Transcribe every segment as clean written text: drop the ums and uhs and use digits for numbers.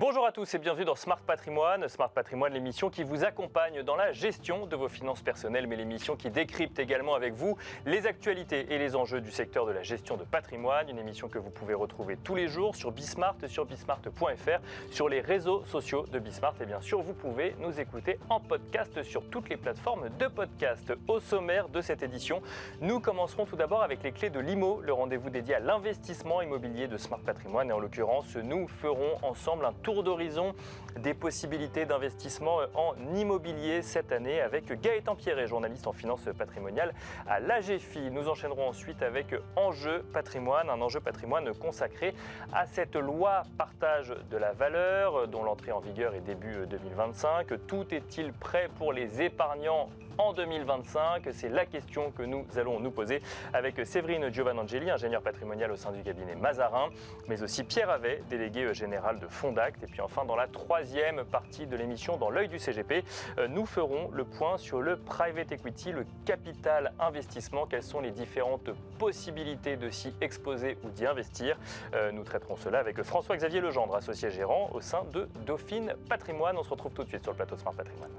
Bonjour à tous et bienvenue dans Smart Patrimoine. Smart Patrimoine, l'émission qui vous accompagne dans la gestion de vos finances personnelles, mais l'émission qui décrypte également avec vous les actualités et les enjeux du secteur de la gestion de patrimoine. Une émission que vous pouvez retrouver tous les jours sur Bismart, sur bismart.fr, sur les réseaux sociaux de Bismart. Et bien sûr, vous pouvez nous écouter en podcast sur toutes les plateformes de podcast. Au sommaire de cette édition, nous commencerons tout d'abord avec les clés de l'IMO, le rendez-vous dédié à l'investissement immobilier de Smart Patrimoine. Et en l'occurrence, nous ferons ensemble un tour d'horizon des possibilités d'investissement en immobilier cette année avec Gaëtan Pierret, journaliste en finance patrimoniale à l'AGFI. Nous enchaînerons ensuite avec Enjeu Patrimoine, un enjeu patrimoine consacré à cette loi partage de la valeur dont l'entrée en vigueur est début 2025. Tout est-il prêt pour les épargnants en 2025? C'est la question que nous allons nous poser avec Séverine Giovanangeli, ingénieure patrimoniale au sein du cabinet Mazarin, mais aussi Pierre Havet, délégué général de Fondact. Et puis enfin, dans la troisième partie de l'émission, dans l'œil du CGP, nous ferons le point sur le private equity, le capital investissement. Quelles sont les différentes possibilités de s'y exposer ou d'y investir? Nous traiterons cela avec François-Xavier Legendre, associé gérant au sein de Dauphine Patrimoine. On se retrouve tout de suite sur le plateau de Smart Patrimoine.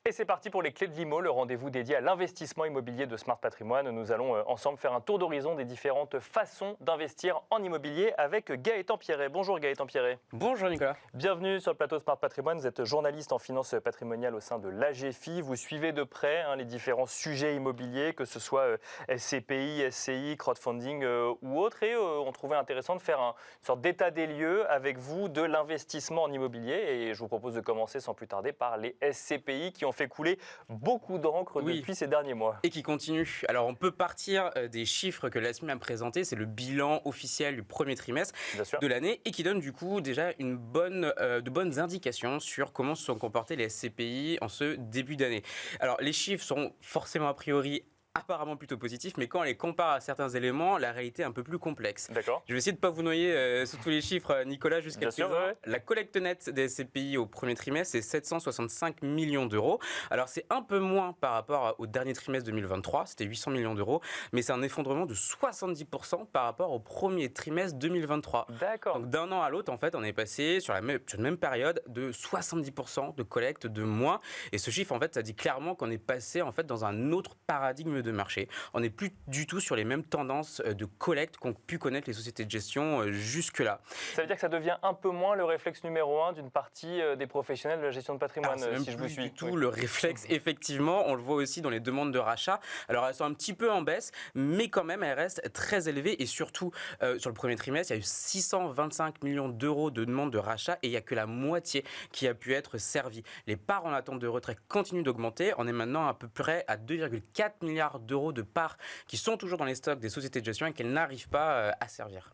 Et c'est parti pour les clés de l'IMO, le rendez-vous dédié à l'investissement immobilier de Smart Patrimoine. Nous allons ensemble faire un tour d'horizon des différentes façons d'investir en immobilier avec Gaëtan Pierret. Bonjour Gaëtan Pierret. Bonjour Nicolas. Bienvenue sur le plateau Smart Patrimoine. Vous êtes journaliste en finance patrimoniale au sein de l'AGFI. Vous suivez de près les différents sujets immobiliers, que ce soit SCPI, SCI, crowdfunding ou autres. Et on trouvait intéressant de faire une sorte d'état des lieux avec vous de l'investissement en immobilier. Et je vous propose de commencer sans plus tarder par les SCPI qui ont fait couler beaucoup d'encre depuis ces derniers mois. Et qui continue. Alors on peut partir des chiffres que l'ASMI a présentés, c'est le bilan officiel du premier trimestre de l'année et qui donne du coup déjà de bonnes indications sur comment se sont comportés les SCPI en ce début d'année. Alors les chiffres sont forcément a priori apparemment plutôt positif, mais quand on les compare à certains éléments, la réalité est un peu plus complexe. D'accord. Je vais essayer de ne pas vous noyer sur tous les chiffres, Nicolas, jusqu'à présent. Ouais. La collecte nette des SCPI au premier trimestre, c'est 765 millions d'euros. Alors, c'est un peu moins par rapport au dernier trimestre 2023, c'était 800 millions d'euros, mais c'est un effondrement de 70% par rapport au premier trimestre 2023. D'accord. Donc, d'un an à l'autre, en fait, on est passé sur une même période de 70% de collecte de moins. Et ce chiffre, en fait, ça dit clairement qu'on est passé, en fait, dans un autre paradigme de marché. On n'est plus du tout sur les mêmes tendances de collecte qu'ont pu connaître les sociétés de gestion jusque-là. Ça veut dire que ça devient un peu moins le réflexe numéro 1 d'une partie des professionnels de la gestion de patrimoine, si je vous suis. Du tout le réflexe, effectivement. On le voit aussi dans les demandes de rachat. Alors, elles sont un petit peu en baisse, mais quand même, elles restent très élevées. Et surtout, sur le premier trimestre, il y a eu 625 millions d'euros de demandes de rachat et il n'y a que la moitié qui a pu être servie. Les parts en attente de retrait continuent d'augmenter. On est maintenant à peu près à 2,4 milliards d'euros de parts qui sont toujours dans les stocks des sociétés de gestion et qu'elles n'arrivent pas à servir.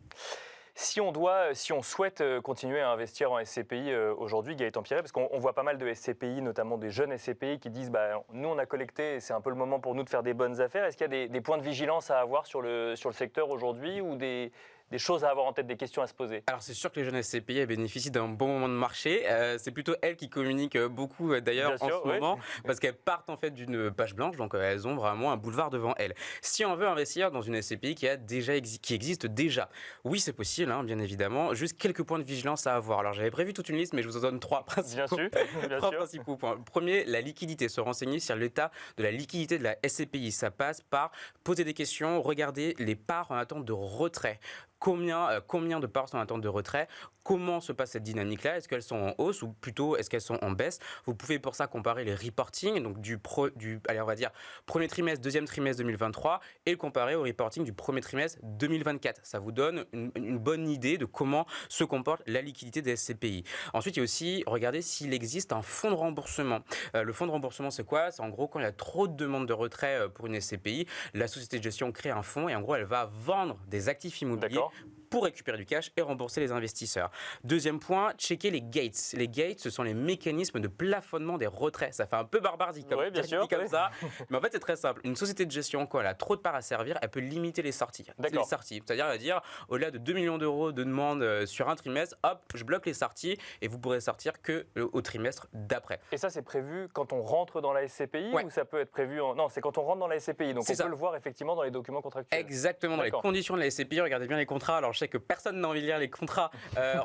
Si on souhaite continuer à investir en SCPI aujourd'hui, Gaëtan Pierret, parce qu'on voit pas mal de SCPI, notamment des jeunes SCPI qui disent nous on a collecté et c'est un peu le moment pour nous de faire des bonnes affaires. Est-ce qu'il y a des points de vigilance à avoir sur le secteur aujourd'hui ou des choses à avoir en tête, des questions à se poser? Alors c'est sûr que les jeunes SCPI bénéficient d'un bon moment de marché. C'est plutôt elles qui communiquent beaucoup d'ailleurs en ce moment parce qu'elles partent en fait d'une page blanche, donc elles ont vraiment un boulevard devant elles. Si on veut investir dans une SCPI qui existe déjà, oui c'est possible, bien évidemment. Juste quelques points de vigilance à avoir. Alors j'avais prévu toute une liste, mais je vous en donne trois principaux points. Le premier, la liquidité. Se renseigner sur l'état de la liquidité de la SCPI. Ça passe par poser des questions, regarder les parts en attente de retrait. Combien de parts sont en attente de retrait? Comment se passe cette dynamique-là? Est-ce qu'elles sont en hausse ou plutôt est-ce qu'elles sont en baisse? Vous pouvez pour ça comparer les reporting, donc on va dire premier trimestre, deuxième trimestre 2023 et le comparer au reporting du premier trimestre 2024. Ça vous donne une bonne idée de comment se comporte la liquidité des SCPI. Ensuite, il y a aussi regarder s'il existe un fonds de remboursement. Le fonds de remboursement, c'est quoi? C'est en gros quand il y a trop de demandes de retrait pour une SCPI, la société de gestion crée un fonds et en gros, elle va vendre des actifs immobiliers pour récupérer du cash et rembourser les investisseurs. Deuxième point, checker les gates. Les gates, ce sont les mécanismes de plafonnement des retraits. Ça fait un peu barbare dit comme, bien sûr, comme ça, mais en fait c'est très simple. Une société de gestion, quand elle a trop de parts à servir, elle peut limiter les sorties. C'est-à-dire elle va dire, au-delà de 2 millions d'euros de demande sur un trimestre, hop, je bloque les sorties et vous pourrez sortir que au trimestre d'après. Et ça, c'est prévu quand on rentre dans la SCPI ou ça peut être prévu Non, c'est quand on rentre dans la SCPI, donc on peut le voir effectivement dans les documents contractuels. Exactement, dans les conditions de la SCPI, regardez bien les contrats. Alors je sais que personne n'a envie de lire les contrats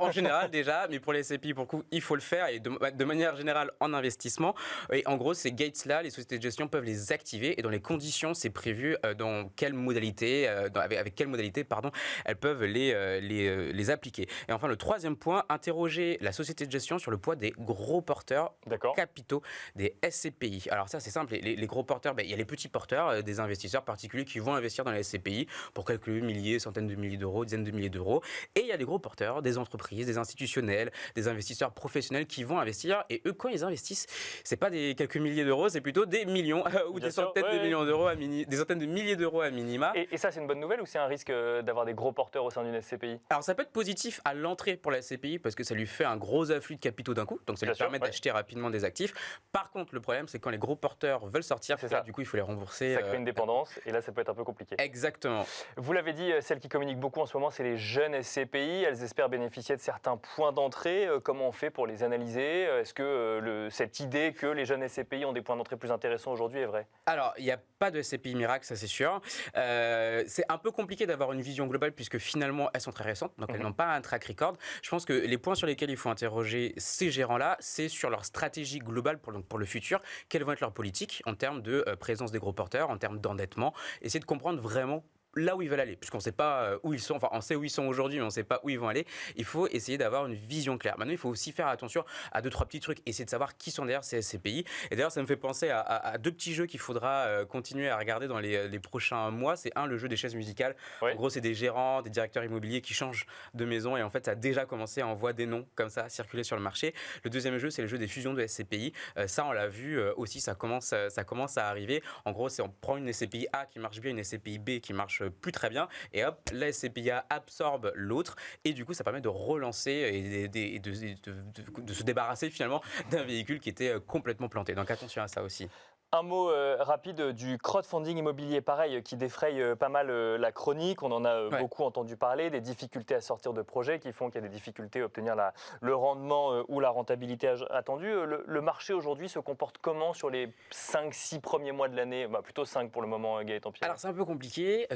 en général déjà, mais pour les SCPI, pour le coup, il faut le faire et de manière générale en investissement. Et en gros, ces gates-là, les sociétés de gestion peuvent les activer et dans les conditions, c'est prévu dans quelle modalité, avec quelle modalité, pardon, elles peuvent les appliquer. Et enfin, le troisième point, interroger la société de gestion sur le poids des gros porteurs capitaux des SCPI. Alors ça, c'est simple, les gros porteurs, il y a les petits porteurs, des investisseurs particuliers qui vont investir dans la SCPI pour quelques milliers, centaines de milliers d'euros, dizaines de milliers d'euros. Et il y a les gros porteurs, des entreprises, des institutionnels, des investisseurs professionnels qui vont investir. Et eux, quand ils investissent, c'est pas des quelques milliers d'euros, c'est plutôt des millions ou des centaines de millions d'euros, des centaines de milliers d'euros à minima. Et ça, c'est une bonne nouvelle ou c'est un risque d'avoir des gros porteurs au sein d'une SCPI? Alors ça peut être positif à l'entrée pour la SCPI parce que ça lui fait un gros afflux de capitaux d'un coup, donc ça lui permet d'acheter rapidement des actifs. Par contre, le problème, c'est quand les gros porteurs veulent sortir, du coup, il faut les rembourser. Ça crée une dépendance et là, ça peut être un peu compliqué. Exactement. Vous l'avez dit, celles qui communiquent beaucoup en ce moment, c'est les jeunes SCPI. Elles espèrent bénéficier de certains points d'entrée. Comment on fait pour les analyser? Est-ce que cette idée que les jeunes SCPI ont des points d'entrée plus intéressants aujourd'hui est vraie? Alors, il n'y a pas de SCPI miracle, ça c'est sûr. C'est un peu compliqué d'avoir une vision globale puisque finalement, elles sont très récentes, donc elles n'ont pas un track record. Je pense que les points sur lesquels il faut interroger ces gérants-là, c'est sur leur stratégie globale pour le futur. Quelles vont être leurs politiques en termes de présence des gros porteurs, en termes d'endettement. Essayer de comprendre vraiment là où ils veulent aller, puisqu'on ne sait pas où ils sont, enfin on sait où ils sont aujourd'hui, mais on ne sait pas où ils vont aller. Il faut essayer d'avoir une vision claire. Maintenant, il faut aussi faire attention à 2-3 petits trucs, essayer de savoir qui sont derrière ces SCPI. Et d'ailleurs, ça me fait penser à 2 petits jeux qu'il faudra continuer à regarder dans les prochains mois. C'est le jeu des chaises musicales. En gros, c'est des gérants, des directeurs immobiliers qui changent de maison et en fait, ça a déjà commencé à envoyer des noms comme ça, circuler sur le marché. Le deuxième jeu, c'est le jeu des fusions de SCPI. Ça, on l'a vu aussi, ça commence à arriver. En gros, c'est on prend une SCPI A qui marche bien, une SCPI B qui marche plus très bien et hop, la SCPI A absorbe l'autre et du coup ça permet de relancer et de se débarrasser finalement d'un véhicule qui était complètement planté. Donc attention à ça aussi. Un mot rapide du crowdfunding immobilier, pareil, qui défraye pas mal la chronique. On en a beaucoup entendu parler, des difficultés à sortir de projets qui font qu'il y a des difficultés à obtenir le rendement ou la rentabilité attendue. Le marché aujourd'hui se comporte comment sur les 5-6 premiers mois de l'année? Plutôt 5 pour le moment, Gaëtan Pierret. Alors c'est un peu compliqué.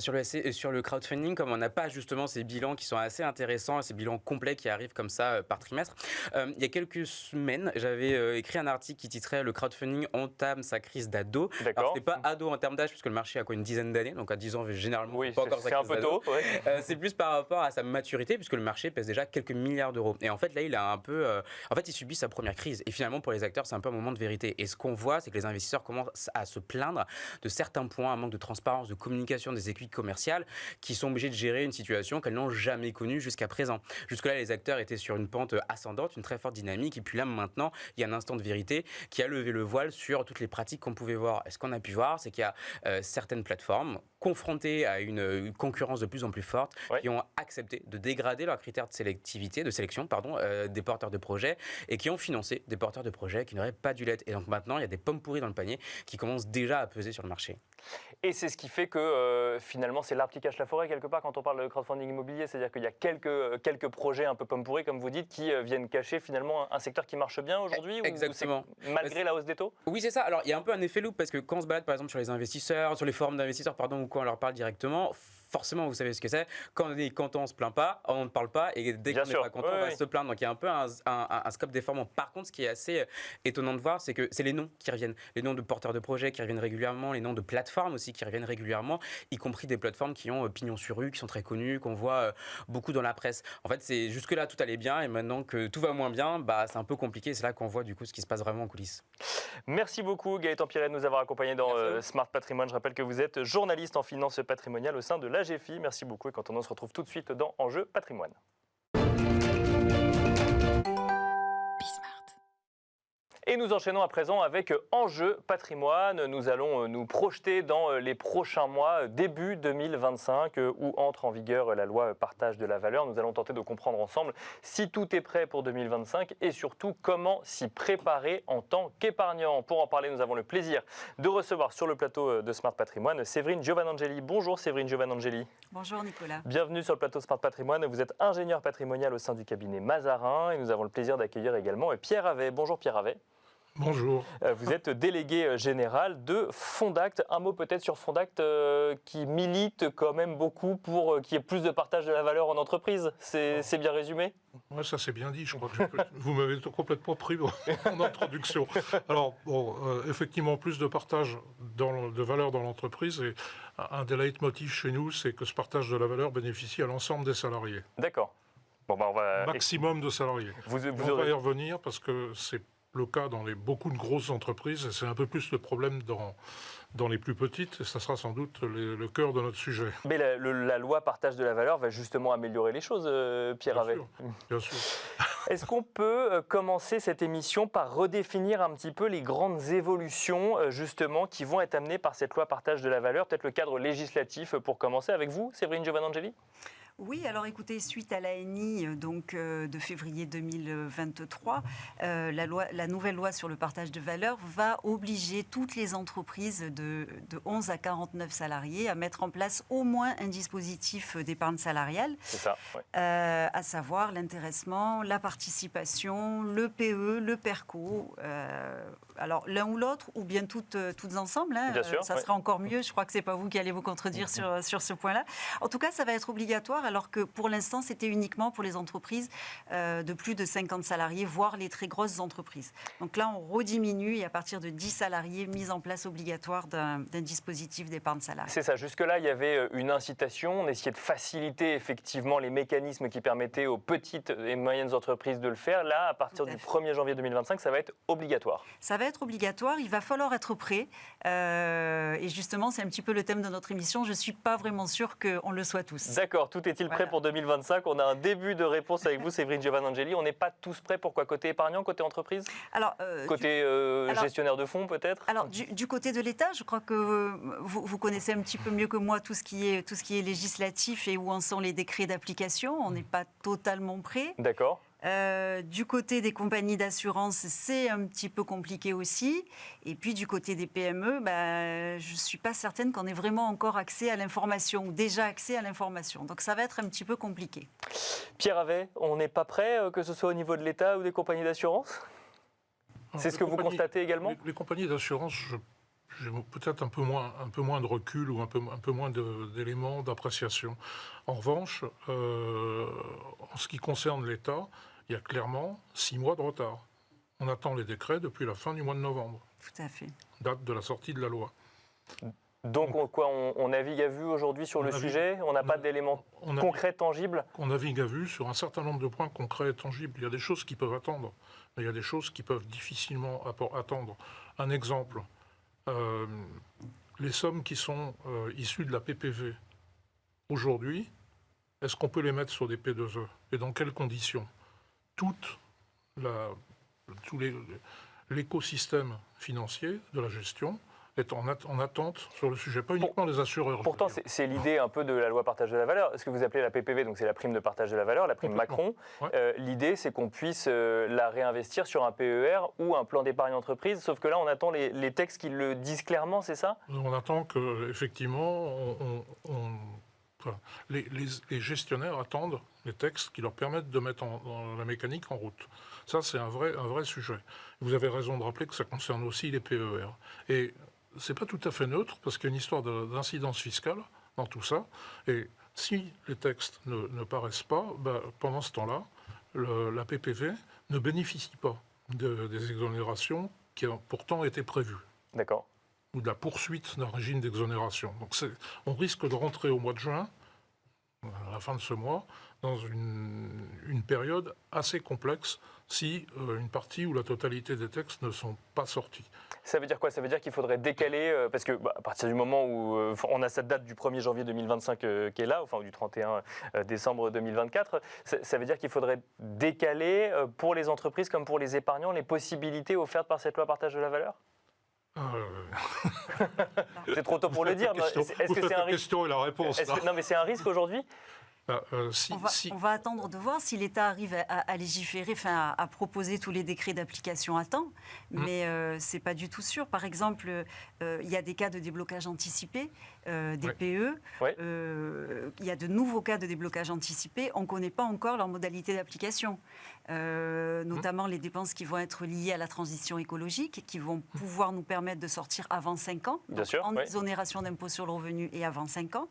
Sur le crowdfunding, comme on n'a pas justement ces bilans qui sont assez intéressants, ces bilans complets qui arrivent comme ça par trimestre. Il y a quelques semaines, j'avais écrit un article qui titrait « Le crowdfunding entame sa crise d'ado ». Alors c'est pas ado en termes d'âge puisque le marché a quoi, une dizaine d'années, donc à 10 ans généralement pas encore c'est un peu tôt. C'est plus par rapport à sa maturité puisque le marché pèse déjà quelques milliards d'euros. Et en fait là il a un peu, il subit sa première crise et finalement pour les acteurs c'est un peu un moment de vérité. Et ce qu'on voit c'est que les investisseurs commencent à se plaindre de certains points, un manque de transparence, de communication des équipes commerciales qui sont obligées de gérer une situation qu'elles n'ont jamais connue jusqu'à présent. Jusque-là les acteurs étaient sur une pente ascendante, une très forte dynamique et puis là maintenant il y a un instant de vérité qui a levé le voile sur toutes les pratiques qu'on pouvait voir. Et ce qu'on a pu voir, c'est qu'il y a certaines plateformes confrontées à une concurrence de plus en plus forte qui ont accepté de dégrader leurs critères de sélection des porteurs de projets et qui ont financé des porteurs de projets qui n'auraient pas dû l'être. Et donc maintenant, il y a des pommes pourries dans le panier qui commencent déjà à peser sur le marché. Et c'est ce qui fait que finalement, c'est l'arbre qui cache la forêt quelque part quand on parle de crowdfunding immobilier. C'est-à-dire qu'il y a quelques projets un peu pommes pourries, comme vous dites, qui viennent cacher finalement un secteur qui marche bien aujourd'hui. Exactement. Malgré la hausse des taux? Oui, c'est ça. Alors, il y a un peu un effet loupe parce que quand on se balade par exemple sur les investisseurs, sur les forums d'investisseurs, ou quand on leur parle directement, forcément, vous savez ce que c'est. Quand on est content, on ne se plaint pas, on ne parle pas, et dès qu'on n'est pas content, on va se plaindre. Donc il y a un peu un scope déformant. Par contre, ce qui est assez étonnant de voir, c'est que c'est les noms qui reviennent. Les noms de porteurs de projets qui reviennent régulièrement, les noms de plateformes aussi qui reviennent régulièrement, y compris des plateformes qui ont pignon sur rue, qui sont très connues, qu'on voit beaucoup dans la presse. En fait, c'est jusque-là, tout allait bien, et maintenant que tout va moins bien, c'est un peu compliqué. C'est là qu'on voit du coup ce qui se passe vraiment en coulisses. Merci beaucoup, Gaëtan Pierret, de nous avoir accompagnés dans Smart Patrimoine. Je rappelle que vous êtes journaliste en finance patrimoniale au sein de l'AGFI. Merci beaucoup et quand on se retrouve tout de suite dans Enjeu Patrimoine. Et nous enchaînons à présent avec Enjeu patrimoine. Nous allons nous projeter dans les prochains mois, début 2025, où entre en vigueur la loi partage de la valeur. Nous allons tenter de comprendre ensemble si tout est prêt pour 2025 et surtout comment s'y préparer en tant qu'épargnant. Pour en parler, nous avons le plaisir de recevoir sur le plateau de Smart Patrimoine Séverine Giovannangeli. Bonjour Séverine Giovannangeli. Bonjour Nicolas. Bienvenue sur le plateau Smart Patrimoine. Vous êtes ingénieur patrimonial au sein du cabinet Mazarin et nous avons le plaisir d'accueillir également Pierre Havet. Bonjour Pierre Havet. Bonjour. Vous êtes délégué général de Fondact. Un mot peut-être sur Fondact qui milite quand même beaucoup pour qu'il y ait plus de partage de la valeur en entreprise. C'est bien résumé ? Oui, ça c'est bien dit. Je crois que vous m'avez complètement pris en introduction. Alors, bon, effectivement, plus de partage de valeur dans l'entreprise. Et un des leitmotifs chez nous, c'est que ce partage de la valeur bénéficie à l'ensemble des salariés. D'accord. Bon, on va... Maximum de salariés. On va y revenir parce que c'est le cas dans beaucoup de grosses entreprises, et c'est un peu plus le problème dans les plus petites, et ça sera sans doute le cœur de notre sujet. Mais la loi partage de la valeur va justement améliorer les choses, Pierre Havet. Bien sûr. Est-ce qu'on peut commencer cette émission par redéfinir un petit peu les grandes évolutions justement qui vont être amenées par cette loi partage de la valeur, peut-être le cadre législatif pour commencer avec vous, Séverine Giovannangeli ? Oui, alors écoutez, suite à l'ANI de février 2023, la nouvelle loi sur le partage de valeur va obliger toutes les entreprises de 11 à 49 salariés à mettre en place au moins un dispositif d'épargne salariale. C'est ça, ouais. À savoir l'intéressement, la participation, le PE, le PERCO. Alors l'un ou l'autre, ou bien toutes ensemble. Hein, bien sûr, ça sera encore mieux. Je crois que ce n'est pas vous qui allez vous contredire sur ce point-là. En tout cas, ça va être obligatoire, alors que pour l'instant, c'était uniquement pour les entreprises de plus de 50 salariés, voire les très grosses entreprises. Donc là, on rediminue et à partir de 10 salariés, mise en place obligatoire d'un dispositif d'épargne salariale. C'est ça. Jusque-là, il y avait une incitation. On essayait de faciliter effectivement les mécanismes qui permettaient aux petites et moyennes entreprises de le faire. Là, à partir du 1er janvier 2025, ça va être obligatoire. Ça va être obligatoire. Il va falloir être prêt. Et justement, c'est un petit peu le thème de notre émission. Je ne suis pas vraiment sûre qu'on le soit tous. D'accord. Tout est-il prêt pour 2025 ? On a un début de réponse avec vous, Séverine Giovannangeli. On n'est pas tous prêts. Pourquoi ? Côté épargnant, côté entreprise ? Alors, côté gestionnaire de fonds, peut-être ? Alors, du côté de l'État, je crois que vous connaissez un petit peu mieux que moi tout ce qui est législatif et où en sont les décrets d'application. On n'est pas totalement prêt. D'accord. Du côté des compagnies d'assurance, c'est un petit peu compliqué aussi. Et puis du côté des PME, je ne suis pas certaine qu'on ait vraiment encore accès à l'information, ou déjà accès à l'information. Donc ça va être un petit peu compliqué. Pierre Havet, on n'est pas prêt, que ce soit au niveau de l'État ou des compagnies d'assurance ? C'est ce que vous constatez également ? Les compagnies d'assurance, j'ai peut-être un peu moins de recul ou un peu moins d'éléments d'appréciation. En revanche, en ce qui concerne l'État, il y a clairement 6 mois de retard. On attend les décrets depuis la fin du mois de novembre. Tout à fait. Date de la sortie de la loi. Donc on navigue à vue aujourd'hui sur le sujet ? On n'a pas d'éléments concrets, tangibles ? On navigue à vue sur un certain nombre de points concrets et tangibles. Il y a des choses qui peuvent attendre, mais il y a des choses qui peuvent difficilement attendre. Un exemple, les sommes qui sont issues de la PPV, aujourd'hui, est-ce qu'on peut les mettre sur des P2E ? Et dans quelles conditions ? Tout l'écosystème financier de la gestion est en attente sur le sujet, pas uniquement les assureurs. Pourtant, c'est l'idée un peu de la loi partage de la valeur. Ce que vous appelez la PPV, donc c'est la prime de partage de la valeur, la prime Macron. Ouais. L'idée, c'est qu'on puisse la réinvestir sur un PER ou un plan d'épargne entreprise. Sauf que là, on attend les textes qui le disent clairement, c'est ça ? On attend qu'effectivement, les gestionnaires attendent les textes qui leur permettent de mettre la mécanique en route. Ça, c'est un vrai sujet. Vous avez raison de rappeler que ça concerne aussi les PER. Et c'est pas tout à fait neutre, parce qu'il y a une histoire d'incidence fiscale dans tout ça. Et si les textes ne paraissent pas, pendant ce temps-là, la PPV ne bénéficie pas des exonérations qui ont pourtant été prévues. D'accord. Ou de la poursuite d'un régime d'exonération. Donc on risque de rentrer au mois de juin à la fin de ce mois, dans une période assez complexe si une partie ou la totalité des textes ne sont pas sortis. Ça veut dire quoi? Ça veut dire qu'il faudrait décaler, parce que à partir du moment où on a cette date du 1er janvier 2025 qui est là, enfin du 31 décembre 2024, ça veut dire qu'il faudrait décaler pour les entreprises comme pour les épargnants les possibilités offertes par cette loi partage de la valeur? C'est trop tôt pour le dire. Est-ce que c'est un risque? Question et la réponse. Non, mais c'est un risque aujourd'hui? On va attendre de voir si l'État arrive à légiférer, enfin à proposer tous les décrets d'application à temps, mais c'est pas du tout sûr. Par exemple, il y a des cas de déblocage anticipé, des PE. Ouais. Il y a de nouveaux cas de déblocage anticipé. On ne connaît pas encore leur modalité d'application. Notamment les dépenses qui vont être liées à la transition écologique, qui vont pouvoir nous permettre de sortir avant 5 ans, Bien sûr, en exonération d'impôt sur le revenu et avant 5 ans.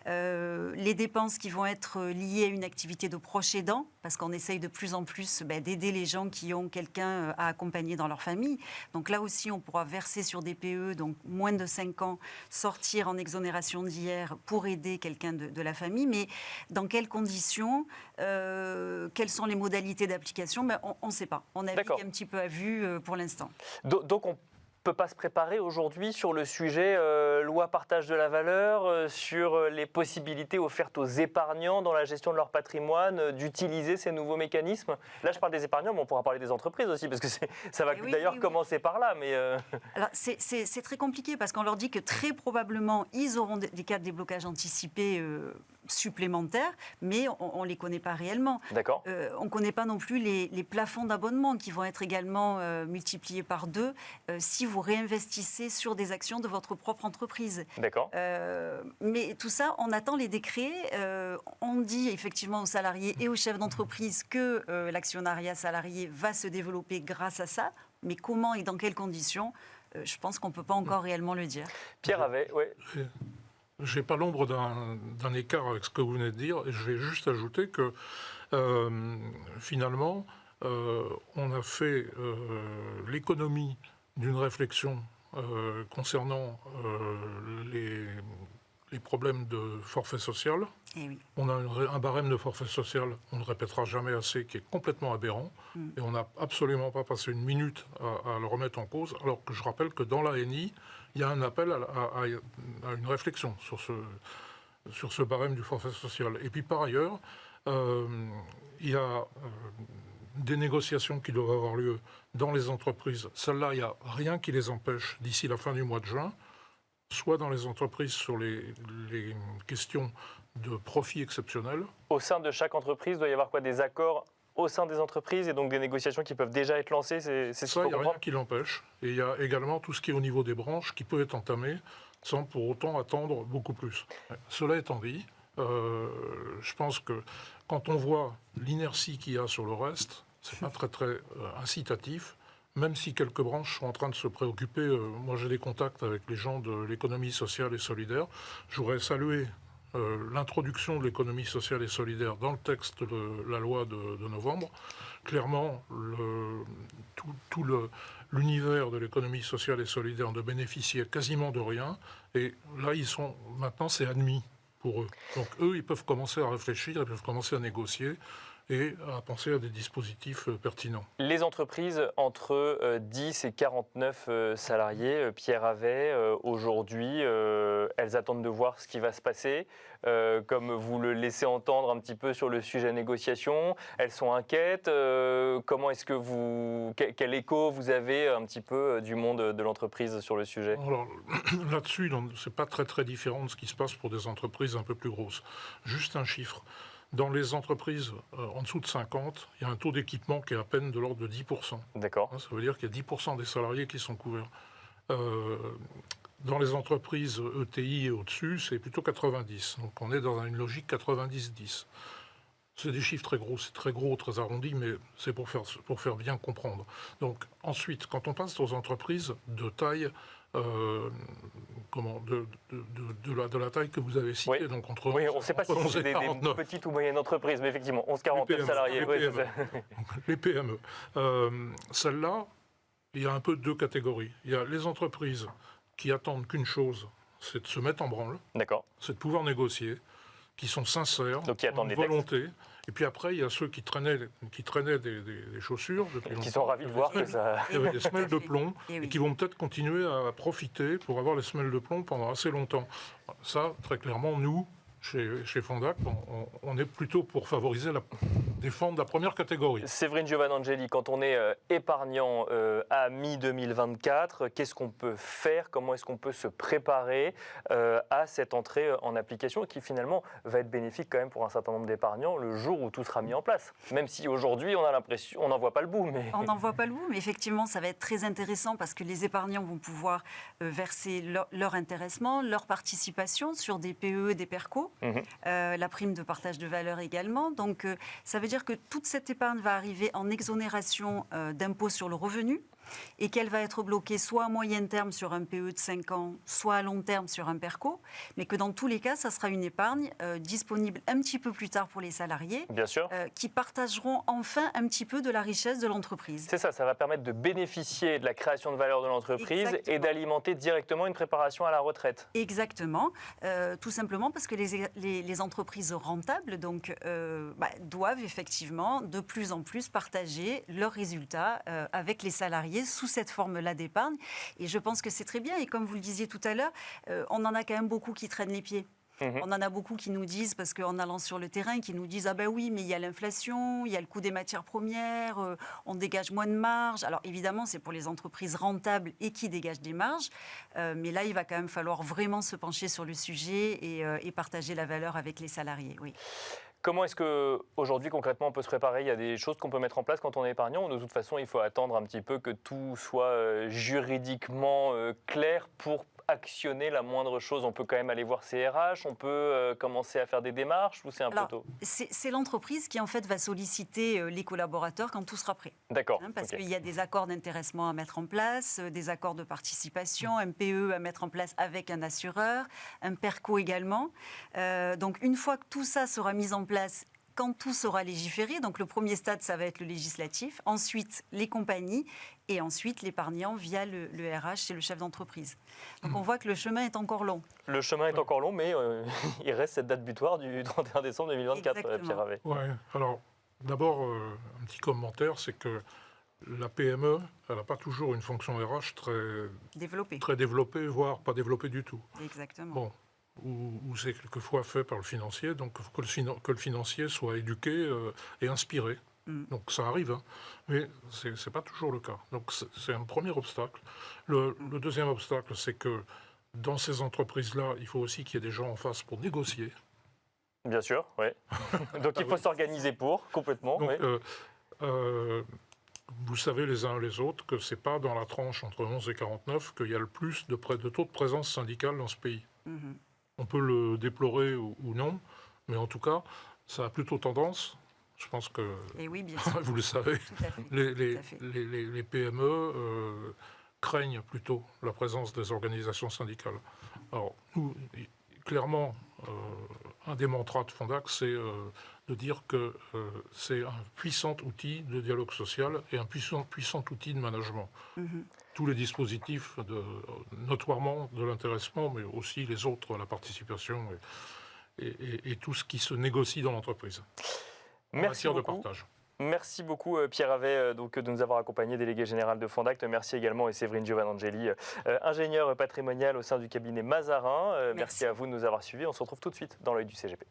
Les dépenses qui vont être liées à une activité de proche aidant, parce qu'on essaye de plus en plus d'aider les gens qui ont quelqu'un à accompagner dans leur famille. Donc là aussi, on pourra verser sur des PE, donc moins de 5 ans, sortir en exonération d'IR pour aider quelqu'un de la famille. Mais dans quelles conditions, quelles sont les modalités d'application, on ne sait pas. On navigue un petit peu à vue pour l'instant. Donc on ne peut pas se préparer aujourd'hui sur le sujet loi partage de la valeur, sur les possibilités offertes aux épargnants dans la gestion de leur patrimoine, d'utiliser ces nouveaux mécanismes. Là, je parle des épargnants, mais on pourra parler des entreprises aussi, parce que ça va d'ailleurs commencer par là. Mais Alors, c'est très compliqué, parce qu'on leur dit que très probablement, ils auront des cas de déblocage anticipé supplémentaires, mais on ne les connaît pas réellement. D'accord. On ne connaît pas non plus les plafonds d'abonnement qui vont être également multipliés par 2 si vous réinvestissez sur des actions de votre propre entreprise. D'accord. Mais tout ça, on attend les décrets. On dit effectivement aux salariés et aux chefs d'entreprise que l'actionnariat salarié va se développer grâce à ça, mais comment et dans quelles conditions, je pense qu'on ne peut pas encore réellement le dire. Pierre avait, oui. Je n'ai pas l'ombre d'un écart avec ce que vous venez de dire, et je vais juste ajouter que finalement, on a fait l'économie d'une réflexion concernant les problèmes de forfait social. Eh oui. On a un barème de forfait social, on ne le répétera jamais assez, qui est complètement aberrant, et on n'a absolument pas passé une minute à le remettre en cause, alors que je rappelle que dans l'ANI, il y a un appel à une réflexion sur ce barème du forfait social. Et puis par ailleurs, il y a des négociations qui doivent avoir lieu dans les entreprises. Celles-là, il n'y a rien qui les empêche d'ici la fin du mois de juin, soit dans les entreprises sur les questions de profit exceptionnel. Au sein de chaque entreprise, il doit y avoir quoi, des accords au sein des entreprises et donc des négociations qui peuvent déjà être lancées, c'est ça, il n'y a rien qui l'empêche. Et il y a également tout ce qui est au niveau des branches qui peut être entamé sans pour autant attendre beaucoup plus. Cela étant dit, je pense que quand on voit l'inertie qu'il y a sur le reste, c'est pas très incitatif. Même si quelques branches sont en train de se préoccuper, moi j'ai des contacts avec les gens de l'économie sociale et solidaire. Je voudrais saluer l'introduction de l'économie sociale et solidaire dans le texte de la loi de novembre. Clairement, tout l'univers de l'économie sociale et solidaire ne bénéficiait quasiment de rien. Et là, maintenant, c'est admis pour eux. Donc eux, ils peuvent commencer à réfléchir, ils peuvent commencer à négocier et à penser à des dispositifs pertinents. Les entreprises entre 10 et 49 salariés, Pierre Havet, aujourd'hui, elles attendent de voir ce qui va se passer. Comme vous le laissez entendre un petit peu sur le sujet négociation, elles sont inquiètes. Comment est-ce que quel écho vous avez un petit peu du monde de l'entreprise sur le sujet? Alors là-dessus, c'est pas très différent de ce qui se passe pour des entreprises un peu plus grosses. Juste un chiffre. Dans les entreprises en dessous de 50, il y a un taux d'équipement qui est à peine de l'ordre de 10%. D'accord. Ça veut dire qu'il y a 10% des salariés qui sont couverts. Dans les entreprises ETI et au-dessus, c'est plutôt 90. Donc on est dans une logique 90-10. C'est des chiffres très gros, très arrondis, mais c'est pour faire bien comprendre. Donc ensuite, quand on passe aux entreprises de taille... de la taille que vous avez citée, oui. Donc entre oui, on ne sait pas si c'est des petites ou moyennes entreprises, mais effectivement, 11-49 salariés. Les PME. Celles-là, il y a un peu deux catégories. Il y a les entreprises qui attendent qu'une chose, c'est de se mettre en branle, D'accord. c'est de pouvoir négocier, qui sont sincères, donc qui attendent une les volonté. Et puis après, il y a ceux qui traînaient des chaussures depuis longtemps. Qui sont ravis de voir que ça... Il y avait des semelles de plomb Et et qui vont peut-être continuer à profiter pour avoir les semelles de plomb pendant assez longtemps. Ça, très clairement, nous, chez Fondac, on est plutôt pour favoriser défendre la première catégorie. Séverine Giovanangeli, quand on est épargnant à mi-2024, qu'est-ce qu'on peut faire? Comment est-ce qu'on peut se préparer à cette entrée en application qui finalement va être bénéfique quand même pour un certain nombre d'épargnants le jour où tout sera mis en place? Même si aujourd'hui on a l'impression, on n'en voit pas le bout. Mais... On n'en voit pas le bout, mais effectivement ça va être très intéressant parce que les épargnants vont pouvoir verser leur intéressement, leur participation sur des PE, des PERCO. La prime de partage de valeur également. Donc, ça veut dire que toute cette épargne va arriver en exonération d'impôt sur le revenu et qu'elle va être bloquée soit à moyen terme sur un PE de 5 ans, soit à long terme sur un PERCO, mais que dans tous les cas, ça sera une épargne disponible un petit peu plus tard pour les salariés, bien sûr, qui partageront enfin un petit peu de la richesse de l'entreprise. C'est ça, ça va permettre de bénéficier de la création de valeur de l'entreprise et d'alimenter directement une préparation à la retraite. Exactement, tout simplement parce que les entreprises rentables doivent effectivement de plus en plus partager leurs résultats avec les salariés sous cette forme-là d'épargne. Et je pense que c'est très bien. Et comme vous le disiez tout à l'heure, on en a quand même beaucoup qui traînent les pieds. On en a beaucoup qui nous disent, parce qu'en allant sur le terrain, qui nous disent « Ah ben oui, mais il y a l'inflation, il y a le coût des matières premières, on dégage moins de marge. » Alors évidemment, c'est pour les entreprises rentables et qui dégagent des marges. Mais là, il va quand même falloir vraiment se pencher sur le sujet et partager la valeur avec les salariés. Oui. Comment est-ce qu'aujourd'hui, concrètement, on peut se préparer? Il y a des choses qu'on peut mettre en place quand on est épargnant, ou de toute façon, il faut attendre un petit peu que tout soit juridiquement clair pour actionner la moindre chose? On peut quand même aller voir ses RH, on peut commencer à faire des démarches, ou c'est un peu tôt? C'est l'entreprise qui en fait va solliciter les collaborateurs quand tout sera prêt. D'accord. Parce qu'il y a des accords d'intéressement à mettre en place, des accords de participation, un PE à mettre en place avec un assureur, un PERCO également. Donc une fois que tout ça sera mis en place, quand tout sera légiféré, donc le premier stade, ça va être le législatif, ensuite les compagnies, et ensuite l'épargnant via le RH, c'est le chef d'entreprise. Donc on voit que le chemin est encore long. Le chemin est encore long, mais il reste cette date butoir du 31 décembre 2024, Exactement. Pierre Havet. Oui, alors d'abord, un petit commentaire, c'est que la PME, elle n'a pas toujours une fonction RH très développée, voire pas développée du tout. Exactement. Bon. Où c'est quelquefois fait par le financier, donc il faut que le financier soit éduqué et inspiré. Donc ça arrive, hein, mais ce n'est pas toujours le cas. Donc c'est un premier obstacle. Le deuxième obstacle, c'est que dans ces entreprises-là, il faut aussi qu'il y ait des gens en face pour négocier. Bien sûr, oui. Donc il faut s'organiser complètement. Donc, oui. Vous savez les uns et les autres que ce n'est pas dans la tranche entre 11 et 49 qu'il y a le plus de taux de présence syndicale dans ce pays. On peut le déplorer ou non, mais en tout cas, ça a plutôt tendance, je pense que et oui, bien sûr. vous le savez, Tout à fait. les PME craignent plutôt la présence des organisations syndicales. Alors, nous, clairement, un des mantras de Fondac, c'est de dire que c'est un puissant outil de dialogue social et un puissant outil de management. Tous les dispositifs, notoirement de l'intéressement, mais aussi les autres, la participation et tout ce qui se négocie dans l'entreprise. Merci beaucoup. De partage. Merci beaucoup Pierre Havet de nous avoir accompagnés, délégué général de Fondac. Merci également et Séverine Giovanangeli, ingénieur patrimonial au sein du cabinet Mazarin. Merci à vous de nous avoir suivis. On se retrouve tout de suite dans l'œil du CGP.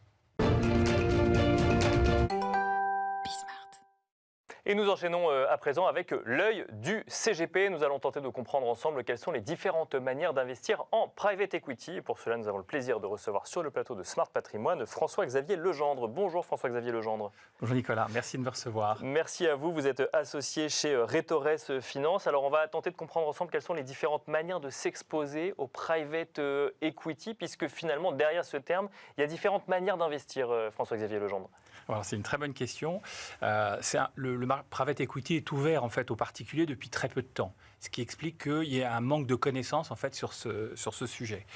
Et nous enchaînons à présent avec l'œil du CGP. Nous allons tenter de comprendre ensemble quelles sont les différentes manières d'investir en private equity. Et pour cela, nous avons le plaisir de recevoir sur le plateau de Smart Patrimoine François-Xavier Legendre. Bonjour François-Xavier Legendre. Bonjour Nicolas, merci de me recevoir. Merci à vous, vous êtes associé chez Retores Finance. Alors on va tenter de comprendre ensemble quelles sont les différentes manières de s'exposer au private equity, puisque finalement derrière ce terme, il y a différentes manières d'investir, François-Xavier Legendre. Alors, c'est une très bonne question. Le marché private equity est ouvert en fait aux particuliers depuis très peu de temps, ce qui explique qu'il y a un manque de connaissances en fait sur ce sujet.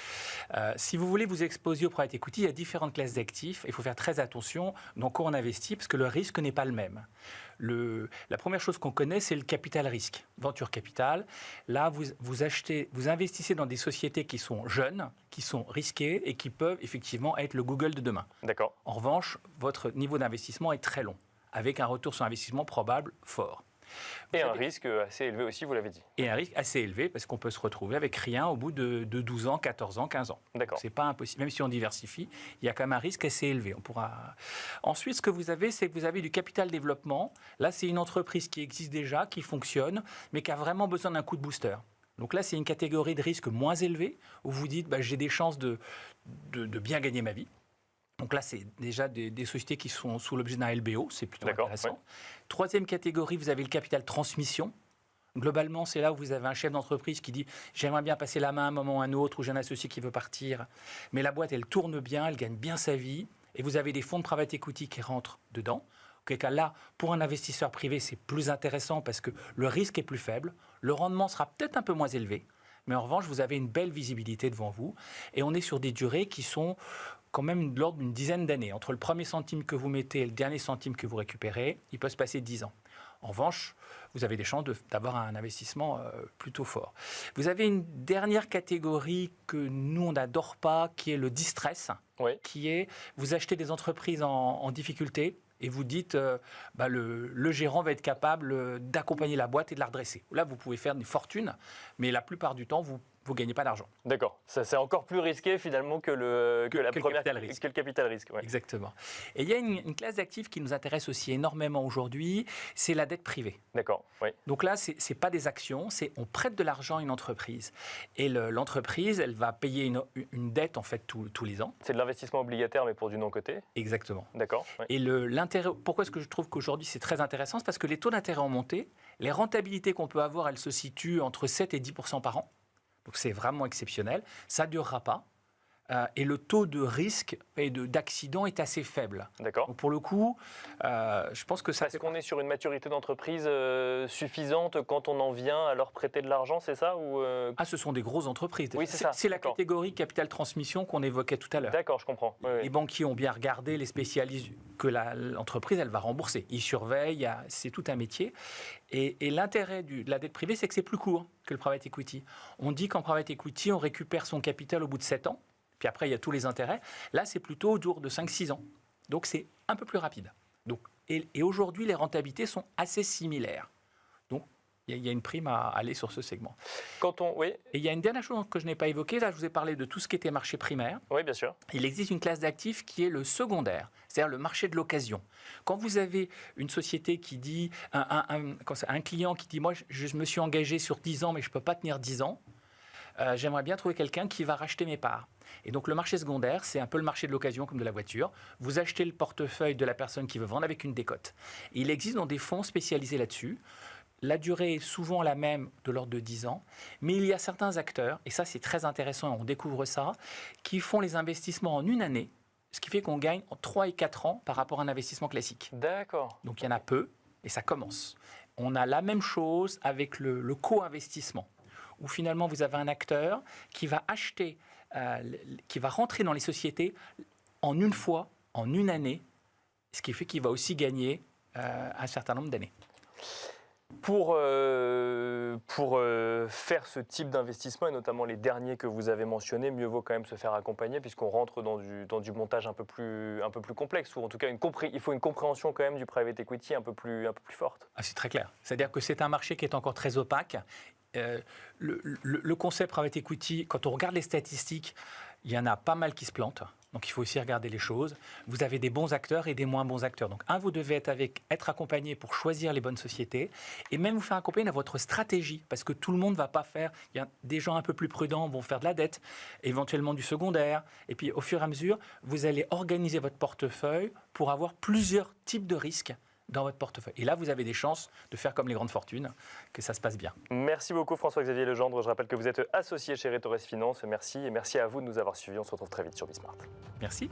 Si vous voulez vous exposer au private equity, il y a différentes classes d'actifs. Il faut faire très attention dans quoi on investit parce que le risque n'est pas le même. La première chose qu'on connaît, c'est le capital risque, venture capital. Là, vous investissez dans des sociétés qui sont jeunes, qui sont risquées et qui peuvent effectivement être le Google de demain. D'accord. En revanche, votre niveau d'investissement est très long, avec un retour sur investissement probable fort. Et un risque assez élevé aussi, vous l'avez dit. Et un risque assez élevé, parce qu'on peut se retrouver avec rien au bout de 12 ans, 14 ans, 15 ans. D'accord. C'est pas impossible. Même si on diversifie, il y a quand même un risque assez élevé. Ensuite, ce que vous avez, c'est que vous avez du capital développement. Là, c'est une entreprise qui existe déjà, qui fonctionne, mais qui a vraiment besoin d'un coup de booster. Donc là, c'est une catégorie de risque moins élevée, où vous dites, j'ai des chances de bien gagner ma vie. Donc là, c'est déjà des sociétés qui sont sous l'objet d'un LBO, c'est plutôt intéressant. Ouais. Troisième catégorie, vous avez le capital transmission. Globalement, c'est là où vous avez un chef d'entreprise qui dit « j'aimerais bien passer la main à un moment ou à un autre, ou j'ai un associé qui veut partir ». Mais la boîte, elle tourne bien, elle gagne bien sa vie, et vous avez des fonds de private equity qui rentrent dedans. Auquel cas là, pour un investisseur privé, c'est plus intéressant parce que le risque est plus faible, le rendement sera peut-être un peu moins élevé, mais en revanche, vous avez une belle visibilité devant vous, et on est sur des durées qui sont quand même de l'ordre d'une dizaine d'années. Entre le premier centime que vous mettez et le dernier centime que vous récupérez, il peut se passer 10 ans. En revanche, vous avez des chances d'avoir un investissement plutôt fort. Vous avez une dernière catégorie que nous, on n'adore pas, qui est le distress, qui est, vous achetez des entreprises en difficulté, et vous dites, le gérant va être capable d'accompagner la boîte et de la redresser. Là, vous pouvez faire des fortunes, mais la plupart du temps, vous ne gagnez pas d'argent. D'accord. Ça, c'est encore plus risqué finalement que le capital risque. Ouais. Exactement. Et il y a une classe d'actifs qui nous intéresse aussi énormément aujourd'hui, c'est la dette privée. D'accord. Oui. Donc là, ce n'est pas des actions, c'est on prête de l'argent à une entreprise. Et l'entreprise, elle va payer une dette en fait tous les ans. C'est de l'investissement obligataire, mais pour du non-coté. Exactement. D'accord. Oui. Et l'intérêt, pourquoi est-ce que je trouve qu'aujourd'hui c'est très intéressant? C'est parce que les taux d'intérêt ont monté, les rentabilités qu'on peut avoir, elles se situent entre 7 et 10% par an. Donc c'est vraiment exceptionnel. Ça ne durera pas. Et le taux de risque et d'accident est assez faible. D'accord. Donc pour le coup, je pense que ça... Est-ce qu'on est sur une maturité d'entreprise suffisante quand on en vient à leur prêter de l'argent, c'est ça ou ce sont des grosses entreprises. Oui, c'est ça. C'est la catégorie capital transmission qu'on évoquait tout à l'heure. D'accord, je comprends. Oui, les banquiers ont bien regardé, les spécialistes, que l'entreprise, elle va rembourser. Ils surveillent, c'est tout un métier. Et l'intérêt de la dette privée, c'est que c'est plus court que le private equity. On dit qu'en private equity, on récupère son capital au bout de 7 ans. Puis après, il y a tous les intérêts. Là, c'est plutôt autour de 5-6 ans. Donc, c'est un peu plus rapide. Donc, et aujourd'hui, les rentabilités sont assez similaires. Donc, il y a une prime à aller sur ce segment. Oui. Et il y a une dernière chose que je n'ai pas évoquée. Là, je vous ai parlé de tout ce qui était marché primaire. Oui, bien sûr. Il existe une classe d'actifs qui est le secondaire, c'est-à-dire le marché de l'occasion. Quand vous avez une société qui dit, un client qui dit « moi, je me suis engagé sur 10 ans, mais je ne peux pas tenir 10 ans », j'aimerais bien trouver quelqu'un qui va racheter mes parts. Et donc le marché secondaire, c'est un peu le marché de l'occasion comme de la voiture. Vous achetez le portefeuille de la personne qui veut vendre avec une décote. Et il existe dans des fonds spécialisés là-dessus. La durée est souvent la même, de l'ordre de 10 ans. Mais il y a certains acteurs, et ça c'est très intéressant, on découvre ça, qui font les investissements en une année, ce qui fait qu'on gagne en 3 et 4 ans par rapport à un investissement classique. D'accord. Donc il y en a peu, et ça commence. On a la même chose avec le co-investissement, où finalement vous avez un acteur qui va acheter, qui va rentrer dans les sociétés en une fois, en une année, ce qui fait qu'il va aussi gagner un certain nombre d'années. Pour faire ce type d'investissement, et notamment les derniers que vous avez mentionnés, mieux vaut quand même se faire accompagner puisqu'on rentre dans du montage un peu plus complexe, ou en tout cas il faut une compréhension quand même du private equity un peu plus forte. C'est très clair. C'est-à-dire que c'est un marché qui est encore très opaque. Le concept private equity, quand on regarde les statistiques, il y en a pas mal qui se plantent. Donc, il faut aussi regarder les choses. Vous avez des bons acteurs et des moins bons acteurs. Donc, vous devez être accompagné pour choisir les bonnes sociétés et même vous faire accompagner dans votre stratégie parce que tout le monde ne va pas faire. Il y a des gens un peu plus prudents vont faire de la dette, éventuellement du secondaire. Et puis, au fur et à mesure, vous allez organiser votre portefeuille pour avoir plusieurs types de risques dans votre portefeuille. Et là, vous avez des chances de faire comme les grandes fortunes, que ça se passe bien. Merci beaucoup François-Xavier Legendre. Je rappelle que vous êtes associé chez Retores Finance. Merci et merci à vous de nous avoir suivis. On se retrouve très vite sur Bismart. Merci.